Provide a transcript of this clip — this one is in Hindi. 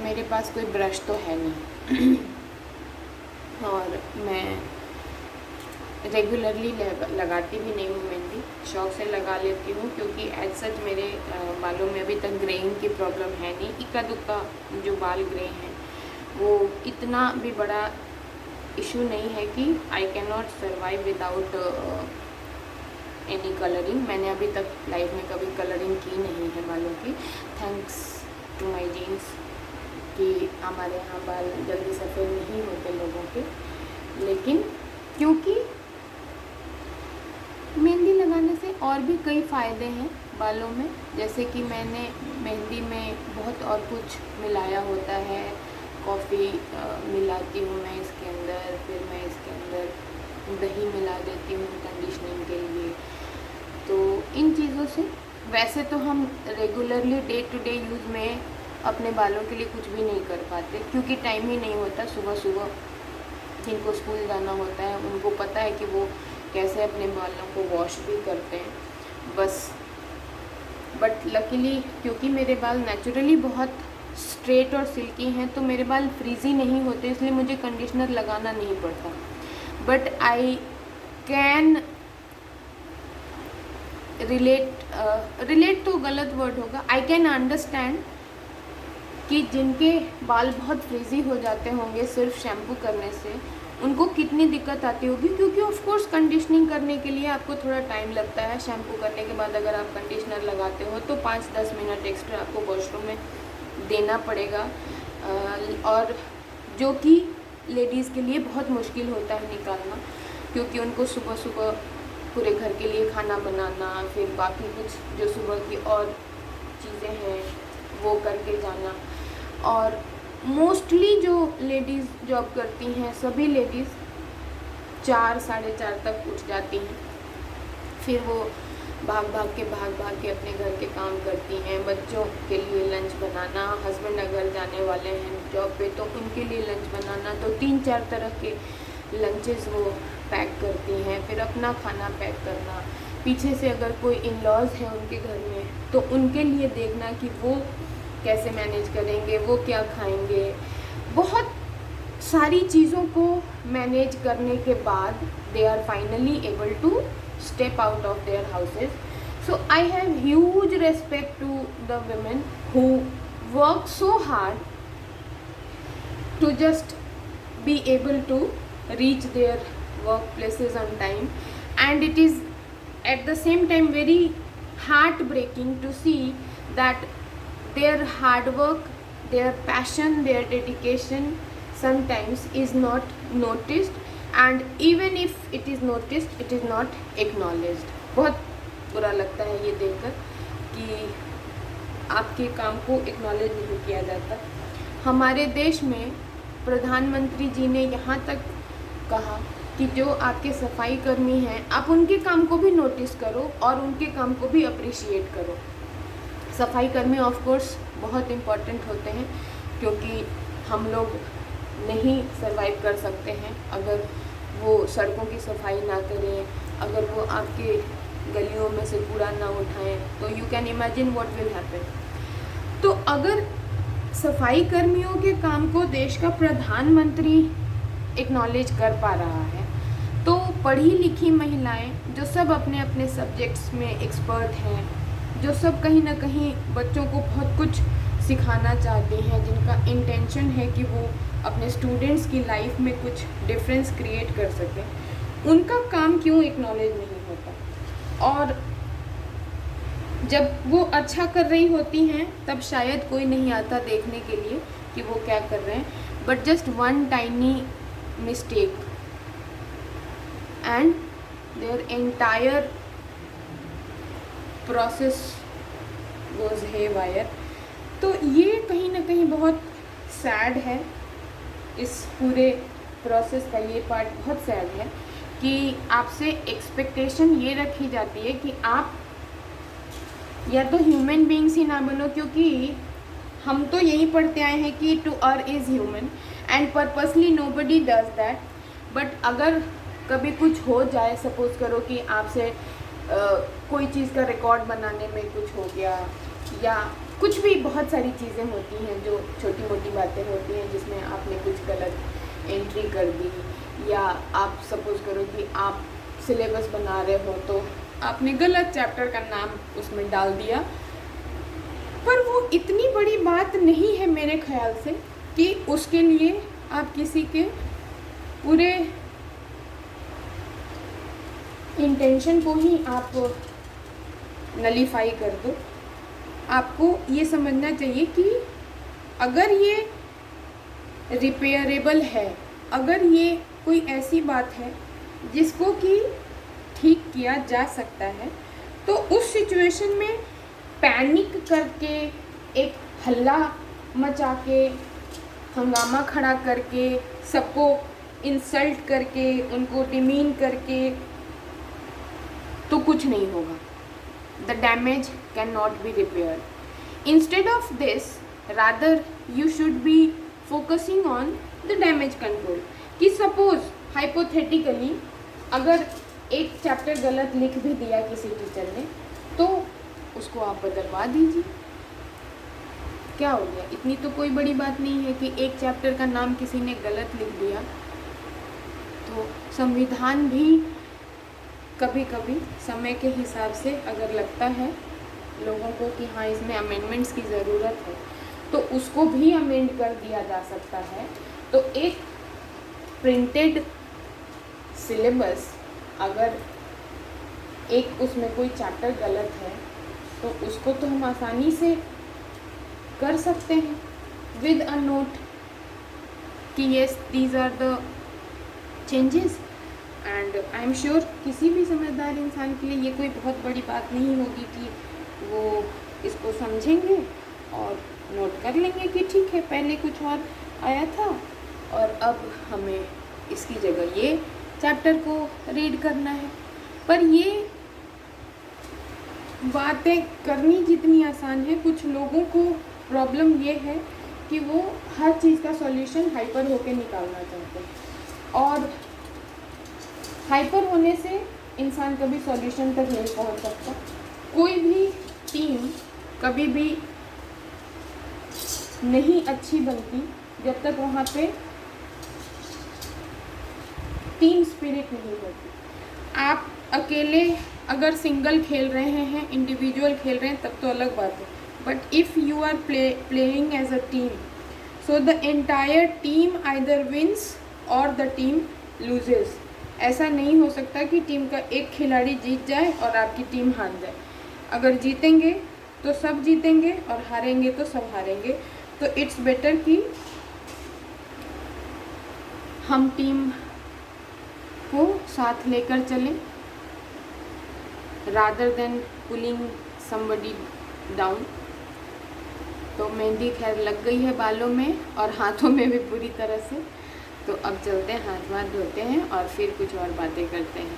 मेरे पास कोई ब्रश तो है नहीं और मैं रेगुलरली लगाती भी नहीं हूँ मेहंदी, शौक से लगा लेती हूँ क्योंकि एज सच मेरे बालों में अभी तक ग्रेइंग की प्रॉब्लम है नहीं। इक्का दुक्का जो बाल ग्रे हैं वो इतना भी बड़ा इशू नहीं है कि I can not survive without any colouring. मैंने अभी तक लाइफ में कभी कलरिंग की नहीं है बालों की, थैंक्स टू माय जीन्स कि हमारे यहाँ बाल जल्दी सफ़ेद नहीं होते लोगों के। लेकिन क्योंकि मेहंदी लगाने से और भी कई फ़ायदे हैं बालों में, जैसे कि मैंने मेहंदी में बहुत और कुछ मिलाया होता है। कॉफ़ी मिलाती हूँ मैं इसके अंदर, फिर मैं इसके अंदर दही मिला देती हूँ कंडीशनिंग के लिए। तो इन चीज़ों से वैसे तो हम regularly day to day use में अपने बालों के लिए कुछ भी नहीं कर पाते क्योंकि टाइम ही नहीं होता। सुबह सुबह जिनको स्कूल जाना होता है उनको पता है कि वो कैसे अपने बालों को वॉश भी करते हैं बस। बट लकीली क्योंकि मेरे बाल नेचुरली बहुत स्ट्रेट और सिल्की हैं तो मेरे बाल फ्रीजी नहीं होते, इसलिए मुझे कंडीशनर लगाना नहीं पड़ता। बट आई कैन रिलेट तो गलत वर्ड होगा, आई कैन अंडरस्टैंड कि जिनके बाल बहुत फ्रीजी हो जाते होंगे सिर्फ शैम्पू करने से उनको कितनी दिक्कत आती होगी, क्योंकि ऑफ कोर्स कंडीशनिंग करने के लिए आपको थोड़ा टाइम लगता है। शैम्पू करने के बाद अगर आप कंडीशनर लगाते हो तो 5-10 मिनट एक्स्ट्रा आपको वॉशरूम में देना पड़ेगा, और जो कि लेडीज़ के लिए बहुत मुश्किल होता है निकालना, क्योंकि उनको सुबह सुबह पूरे घर के लिए खाना बनाना, फिर बाकी कुछ जो सुबह की और चीज़ें हैं वो करके जाना। और मोस्टली जो लेडीज़ जॉब करती हैं सभी लेडीज़ 4-4:30 तक उठ जाती हैं, फिर वो भाग भाग के अपने घर के काम करती हैं। बच्चों के लिए लंच बनाना, हस्बैंड अगर जाने वाले हैं जॉब पे तो उनके लिए लंच बनाना, तो 3-4 तरह के लंचेस वो पैक करती हैं। फिर अपना खाना पैक करना, पीछे से अगर कोई इन लॉज हैं उनके घर में तो उनके लिए देखना कि वो कैसे मैनेज करेंगे, वो क्या खाएंगे। बहुत सारी चीज़ों को मैनेज करने के बाद they are finally able to step out of their houses. So I have huge respect to the women who work so hard to just be able to reach their workplaces on time, and it is at the same time very heartbreaking to see that their hard work, their passion, their dedication sometimes is not noticed, and even if it is noticed it is not acknowledged. बहुत बुरा लगता है ये देखकर कि आपके काम को एक्नॉलेज नहीं किया जाता। हमारे देश में प्रधानमंत्री जी ने यहाँ तक कहा कि जो आपके सफाई कर्मी हैं आप उनके काम को भी नोटिस करो और उनके काम को भी अप्रिशिएट करो। सफाई कर्मी ऑफ कोर्स बहुत इम्पॉर्टेंट होते हैं क्योंकि हम लोग नहीं सरवाइव कर सकते हैं अगर वो सड़कों की सफाई ना करें, अगर वो आपके गलियों में से कूड़ा ना उठाएं, तो you can imagine what will happen. तो अगर सफाई कर्मियों के काम को देश का प्रधानमंत्री एक्नॉलेज कर पा रहा है तो पढ़ी लिखी महिलाएं जो सब अपने अपने सब्जेक्ट्स में एक्सपर्ट हैं, जो सब कहीं ना कहीं बच्चों को बहुत कुछ सिखाना चाहती हैं, जिनका इंटेंशन है कि वो अपने स्टूडेंट्स की लाइफ में कुछ डिफरेंस क्रिएट कर सकें, उनका काम क्यों एक्नॉलेज नहीं होता। और जब वो अच्छा कर रही होती हैं तब शायद कोई नहीं आता देखने के लिए कि वो क्या कर रहे हैं, but just one tiny mistake and their entire process goes haywire. तो ये कहीं ना कहीं बहुत सैड है, इस पूरे प्रोसेस का ये पार्ट बहुत सैड है कि आपसे एक्सपेक्टेशन ये रखी जाती है कि आप या तो ह्यूमन बीइंग्स ही ना बनो, क्योंकि हम तो यही पढ़ते आए हैं कि to earn is human and purposely nobody does that. But अगर कभी कुछ हो जाए, सपोज करो कि आपसे कोई चीज़ का रिकॉर्ड बनाने में कुछ हो गया या कुछ भी बहुत सारी चीज़ें होती हैं जो छोटी मोटी बातें होती हैं जिसमें आपने कुछ गलत एंट्री कर दी, या आप सपोज़ करो कि आप सिलेबस बना रहे हो तो आपने गलत चैप्टर का नाम उसमें डाल दिया, पर वो इतनी बड़ी बात नहीं है मेरे ख्याल से कि उसके लिए आप किसी के पूरे इंटेंशन को ही आप नलीफाई कर दो। आपको ये समझना चाहिए कि अगर ये रिपेयरेबल है, अगर ये कोई ऐसी बात है जिसको कि ठीक किया जा सकता है, तो उस सिचुएशन में पैनिक करके, एक हल्ला मचा के, हंगामा खड़ा करके, सबको इंसल्ट करके, उनको डिमीन करके तो कुछ नहीं होगा। The damage cannot be repaired. Instead of this, rather you should be focusing on the damage control. कि suppose hypothetically अगर एक चैप्टर गलत लिख भी दिया किसी टीचर ने तो उसको आप बदलवा दीजिए, क्या हो गया? इतनी तो कोई बड़ी बात नहीं है कि एक चैप्टर का नाम किसी ने गलत लिख दिया। तो संविधान भी कभी कभी समय के हिसाब से अगर लगता है लोगों को कि हाँ इसमें अमेंडमेंट्स की ज़रूरत है तो उसको भी अमेंड कर दिया जा सकता है। तो एक प्रिंटेड सिलेबस अगर एक उसमें कोई चैप्टर गलत है तो उसको तो हम आसानी से कर सकते हैं विद अ नोट कि yes these are the changes. And I am sure किसी भी समझदार इंसान के लिए ये कोई बहुत बड़ी बात नहीं होगी कि वो इसको समझेंगे और नोट कर लेंगे कि ठीक है पहले कुछ और आया था और अब हमें इसकी जगह ये चैप्टर को रीड करना है। पर ये बातें करनी जितनी आसान है, कुछ लोगों को प्रॉब्लम ये है कि वो हर चीज़ का सॉल्यूशन हाइपर होके निकालना चाहते हैं, और हाइपर होने से इंसान कभी सॉल्यूशन तक नहीं पहुंच सकता। कोई भी टीम कभी भी नहीं अच्छी बनती जब तक वहाँ पे टीम स्पिरिट नहीं होती। आप अकेले अगर सिंगल खेल रहे हैं, इंडिविजुअल खेल रहे हैं, तब तो अलग बात है, but if you are playing as a team, so the entire team either wins और द टीम लूजेस। ऐसा नहीं हो सकता कि टीम का एक खिलाड़ी जीत जाए और आपकी टीम हार जाए। अगर जीतेंगे तो सब जीतेंगे और हारेंगे तो सब हारेंगे। तो इट्स बेटर कि हम टीम को साथ लेकर चलें rather than pulling somebody down. तो मेहंदी खैर लग गई है बालों में और हाथों में भी पूरी तरह से। तो अब चलते हैं, हाथ धोते हैं और फिर कुछ और बातें करते हैं।